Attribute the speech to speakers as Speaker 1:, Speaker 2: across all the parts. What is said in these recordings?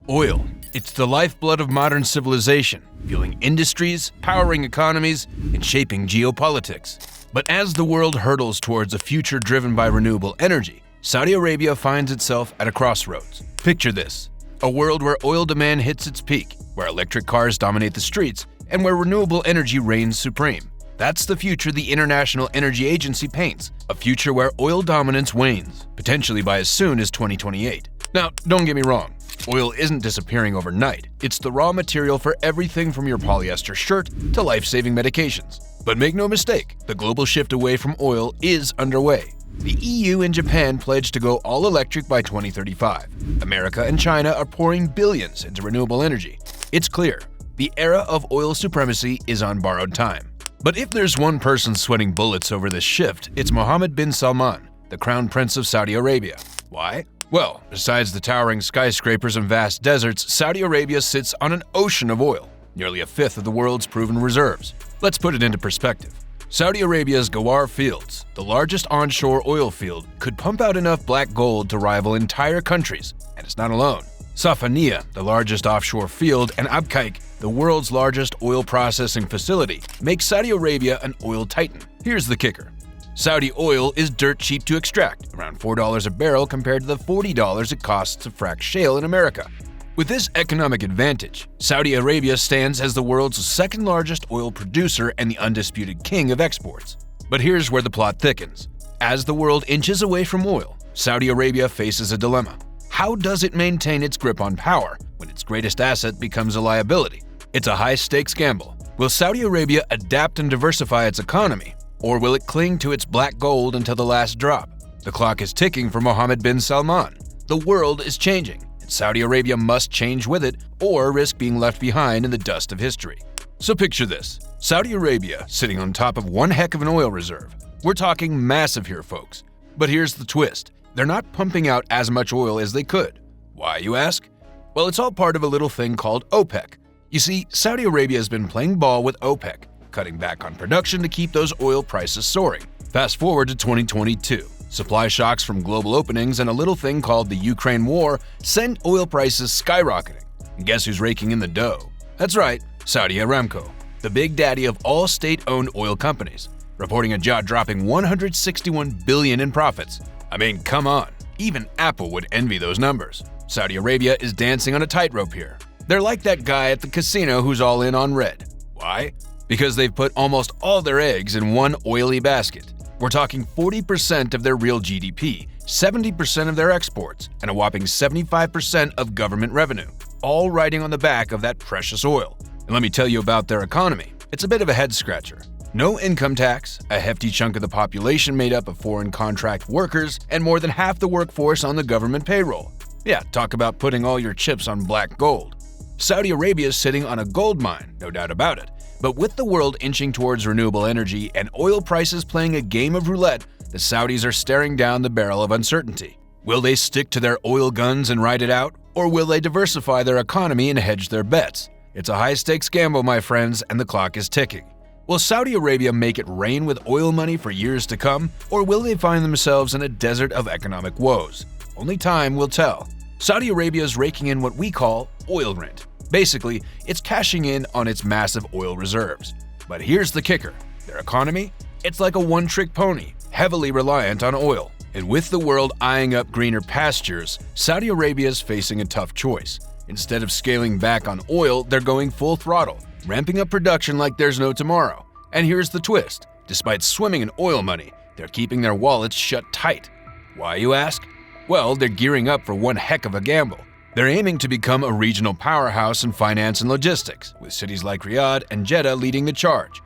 Speaker 1: Oil. It's the lifeblood of modern civilization, fueling industries, powering economies, and shaping geopolitics. But as the world hurtles towards a future driven by renewable energy, Saudi Arabia finds itself at a crossroads. Picture this: a world where oil demand hits its peak, where electric cars dominate the streets, and where renewable energy reigns supreme. That's the future the International Energy Agency paints, a future where oil dominance wanes, potentially by as soon as 2028. Now, don't get me wrong, oil isn't disappearing overnight. It's the raw material for everything from your polyester shirt to life-saving medications. But make no mistake, the global shift away from oil is underway. The EU and Japan pledged to go all-electric by 2035. America and China are pouring billions into renewable energy. It's clear, the era of oil supremacy is on borrowed time. But if there's one person sweating bullets over this shift, it's Mohammed bin Salman, the Crown Prince of Saudi Arabia. Why? Well, besides the towering skyscrapers and vast deserts, Saudi Arabia sits on an ocean of oil, nearly a fifth of the world's proven reserves. Let's put it into perspective. Saudi Arabia's Ghawar Fields, the largest onshore oil field, could pump out enough black gold to rival entire countries, and it's not alone. Safaniya, the largest offshore field, and Abqaiq, the world's largest oil processing facility, makes Saudi Arabia an oil titan. Here's the kicker. Saudi oil is dirt cheap to extract, around $4 a barrel compared to the $40 it costs to frack shale in America. With this economic advantage, Saudi Arabia stands as the world's second largest oil producer and the undisputed king of exports. But here's where the plot thickens. As the world inches away from oil, Saudi Arabia faces a dilemma. How does it maintain its grip on power when its greatest asset becomes a liability? It's a high-stakes gamble. Will Saudi Arabia adapt and diversify its economy, or will it cling to its black gold until the last drop? The clock is ticking for Mohammed bin Salman. The world is changing, and Saudi Arabia must change with it or risk being left behind in the dust of history. So picture this: Saudi Arabia sitting on top of one heck of an oil reserve. We're talking massive here, folks. But here's the twist. They're not pumping out as much oil as they could. Why, you ask? Well, it's all part of a little thing called OPEC. You see, Saudi Arabia has been playing ball with OPEC, cutting back on production to keep those oil prices soaring. Fast forward to 2022. Supply shocks from global openings and a little thing called the Ukraine war sent oil prices skyrocketing. And guess who's raking in the dough? That's right, Saudi Aramco, the big daddy of all state-owned oil companies, reporting a jaw-dropping $161 billion in profits. I mean, come on, even Apple would envy those numbers. Saudi Arabia is dancing on a tightrope here. They're like that guy at the casino who's all in on red. Why? Because they've put almost all their eggs in one oily basket. We're talking 40% of their real GDP, 70% of their exports, and a whopping 75% of government revenue, all riding on the back of that precious oil. And let me tell you about their economy. It's a bit of a head-scratcher. No income tax, a hefty chunk of the population made up of foreign contract workers, and more than half the workforce on the government payroll. Yeah, talk about putting all your chips on black gold. Saudi Arabia is sitting on a gold mine, no doubt about it. But with the world inching towards renewable energy and oil prices playing a game of roulette, the Saudis are staring down the barrel of uncertainty. Will they stick to their oil guns and ride it out, or will they diversify their economy and hedge their bets? It's a high-stakes gamble, my friends, and the clock is ticking. Will Saudi Arabia make it rain with oil money for years to come, or will they find themselves in a desert of economic woes? Only time will tell. Saudi Arabia is raking in what we call oil rent. Basically, it's cashing in on its massive oil reserves. But here's the kicker. Their economy? It's like a one-trick pony, heavily reliant on oil. And with the world eyeing up greener pastures, Saudi Arabia is facing a tough choice. Instead of scaling back on oil, they're going full throttle, ramping up production like there's no tomorrow. And here's the twist. Despite swimming in oil money, they're keeping their wallets shut tight. Why, you ask? Well, they're gearing up for one heck of a gamble. They're aiming to become a regional powerhouse in finance and logistics, with cities like Riyadh and Jeddah leading the charge.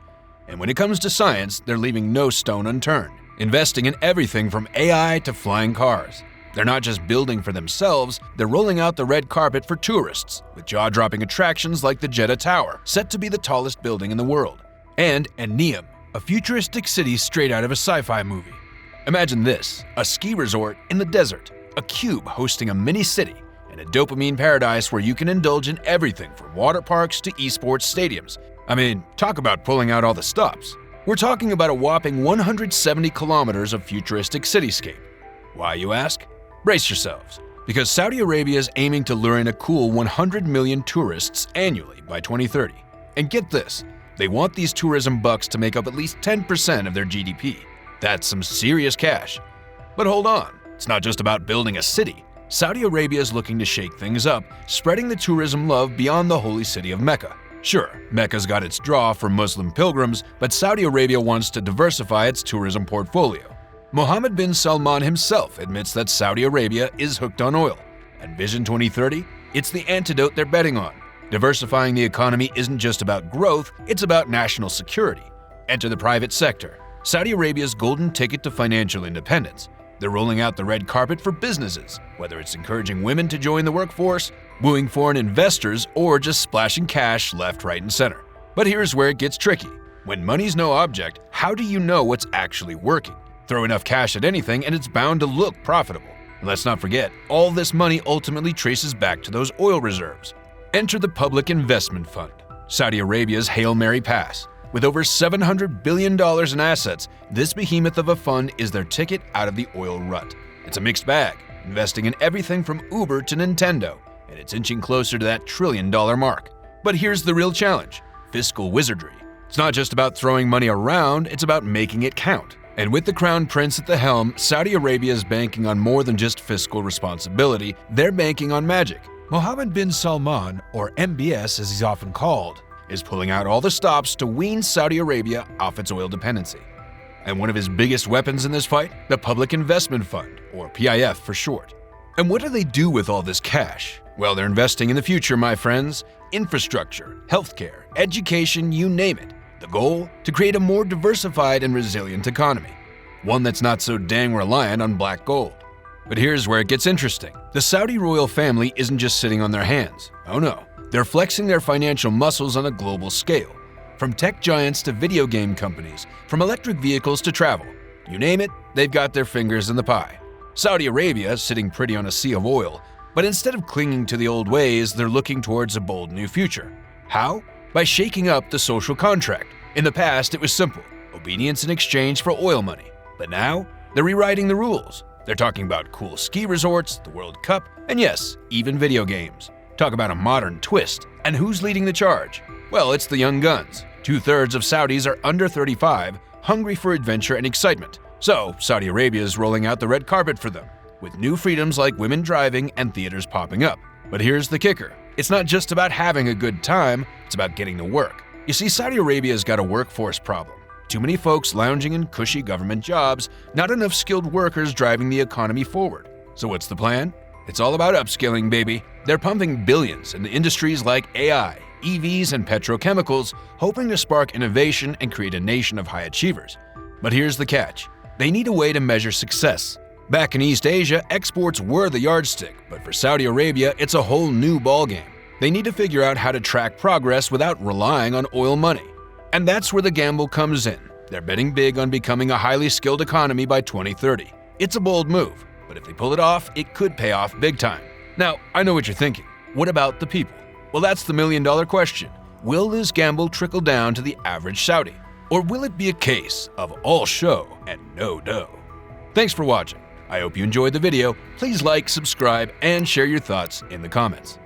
Speaker 1: And when it comes to science, they're leaving no stone unturned, investing in everything from AI to flying cars. They're not just building for themselves, they're rolling out the red carpet for tourists, with jaw-dropping attractions like the Jeddah Tower, set to be the tallest building in the world. And NEOM, a futuristic city straight out of a sci-fi movie. Imagine this, a ski resort in the desert, a cube hosting a mini-city, and a dopamine paradise where you can indulge in everything from water parks to esports stadiums. I mean, talk about pulling out all the stops. We're talking about a whopping 170 kilometers of futuristic cityscape. Why, you ask? Brace yourselves. Because Saudi Arabia is aiming to lure in a cool 100 million tourists annually by 2030. And get this, they want these tourism bucks to make up at least 10% of their GDP. That's some serious cash. But hold on, it's not just about building a city. Saudi Arabia is looking to shake things up, spreading the tourism love beyond the holy city of Mecca. Sure, Mecca's got its draw for Muslim pilgrims, but Saudi Arabia wants to diversify its tourism portfolio. Mohammed bin Salman himself admits that Saudi Arabia is hooked on oil. And Vision 2030? It's the antidote they're betting on. Diversifying the economy isn't just about growth, it's about national security. Enter the private sector, Saudi Arabia's golden ticket to financial independence. They're rolling out the red carpet for businesses, whether it's encouraging women to join the workforce, wooing foreign investors, or just splashing cash left, right, and center. But here's where it gets tricky. When money's no object, how do you know what's actually working? Throw enough cash at anything and it's bound to look profitable. And let's not forget, all this money ultimately traces back to those oil reserves. Enter the Public Investment Fund, Saudi Arabia's Hail Mary pass. With over $700 billion in assets, this behemoth of a fund is their ticket out of the oil rut. It's a mixed bag, investing in everything from Uber to Nintendo, and it's inching closer to that $1 trillion mark. But here's the real challenge: fiscal wizardry. It's not just about throwing money around, it's about making it count. And with the Crown Prince at the helm, Saudi Arabia is banking on more than just fiscal responsibility, they're banking on magic. Mohammed bin Salman, or MBS as he's often called, is pulling out all the stops to wean Saudi Arabia off its oil dependency. And one of his biggest weapons in this fight? The Public Investment Fund, or PIF for short. And what do they do with all this cash? Well, they're investing in the future, my friends. Infrastructure, healthcare, education, you name it. The goal? To create a more diversified and resilient economy. One that's not so dang reliant on black gold. But here's where it gets interesting. The Saudi royal family isn't just sitting on their hands. Oh no, they're flexing their financial muscles on a global scale. From tech giants to video game companies, from electric vehicles to travel. You name it, they've got their fingers in the pie. Saudi Arabia is sitting pretty on a sea of oil, but instead of clinging to the old ways, they're looking towards a bold new future. How? By shaking up the social contract. In the past, it was simple, obedience in exchange for oil money. But now, they're rewriting the rules. They're talking about cool ski resorts, the World Cup, and yes, even video games. Talk about a modern twist. And who's leading the charge? Well, it's the young guns. 2/3 of Saudis are under 35, hungry for adventure and excitement. So, Saudi Arabia is rolling out the red carpet for them, with new freedoms like women driving and theaters popping up. But here's the kicker. It's not just about having a good time, it's about getting to work. You see, Saudi Arabia's got a workforce problem. Too many folks lounging in cushy government jobs, not enough skilled workers driving the economy forward. So what's the plan? It's all about upskilling, baby. They're pumping billions into industries like AI, EVs, and petrochemicals, hoping to spark innovation and create a nation of high achievers. But here's the catch. They need a way to measure success. Back in East Asia, exports were the yardstick, but for Saudi Arabia, it's a whole new ballgame. They need to figure out how to track progress without relying on oil money. And that's where the gamble comes in. They're betting big on becoming a highly skilled economy by 2030. It's a bold move, but if they pull it off, it could pay off big time. Now, I know what you're thinking. What about the people? Well, that's the million-dollar question. Will this gamble trickle down to the average Saudi? Or will it be a case of all show and no dough? Thanks for watching. I hope you enjoyed the video. Please like, subscribe, and share your thoughts in the comments.